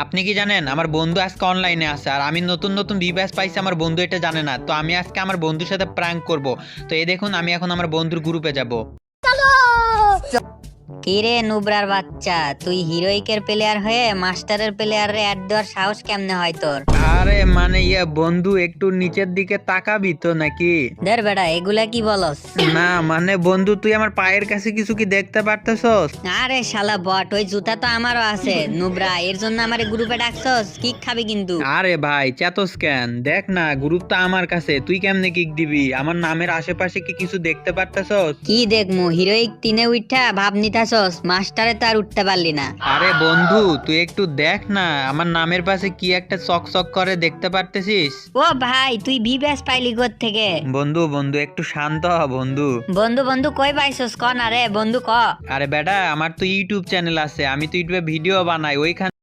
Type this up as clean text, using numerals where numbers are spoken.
আপনি কি জানেন আমার বন্ধু আজকে অনলাইনে আছে আর আমি নতুন নতুন ভিভ্যাস পাইছি, আমার বন্ধু এটা জানে না। তো আমি আজকে আমার বন্ধুর সাথে প্র্যাঙ্ক করব। তো এই দেখুন আমি এখন আমার বন্ধুর গ্রুপে যাব। কিরে নুবরার বাচ্চা, তুই হিরোইকের প্লেয়ার হয়ে মাস্টারের প্লেয়ারে অ্যাড দেওয়ার সাহস কেমনে হয় তোর? আরে মানে বন্ধু একটু নিচের দিকে তাকাবি তো নাকি? দের বেটা এগুলা কি বলস? না মানে বন্ধু তুই আমার পায়ের কাছে কিছু কি দেখতে পারতেছস? আরে শালা বট, ওই জুতা তো আমারও আছে। নুবরা, এর জন্য আমার গ্রুপে ডাকছস? কিক খাবি কিন্তু। আরে ভাই চেতস কেন? দেখ না গ্রুপ তো আমার কাছে, তুই কেমনে কিক দিবি? আমার নামের আশেপাশে কি কিছু দেখতে পারতেছস? কি দেখমু, হিরোইক তিনে উঠা ভাব নিতাছস, মাস্টারে তো আর উঠতে পারলি না। আরে বন্ধু তুই একটু দেখ না, আমার নামের পাশে কি একটা চক চক করে দেখতে পারতেছিস? ও ভাই, তুই বিবেস পাইলি থেকে? বন্ধু বন্ধু একটু শান্ত হ বন্ধু। বন্ধু বন্ধু কই পাইছস ক না রে বন্ধু ক। আরে বেটা আমার তো ইউটিউব চ্যানেল আছে, আমি তো ইউটিউবে ভিডিও বানাই, ওইখানে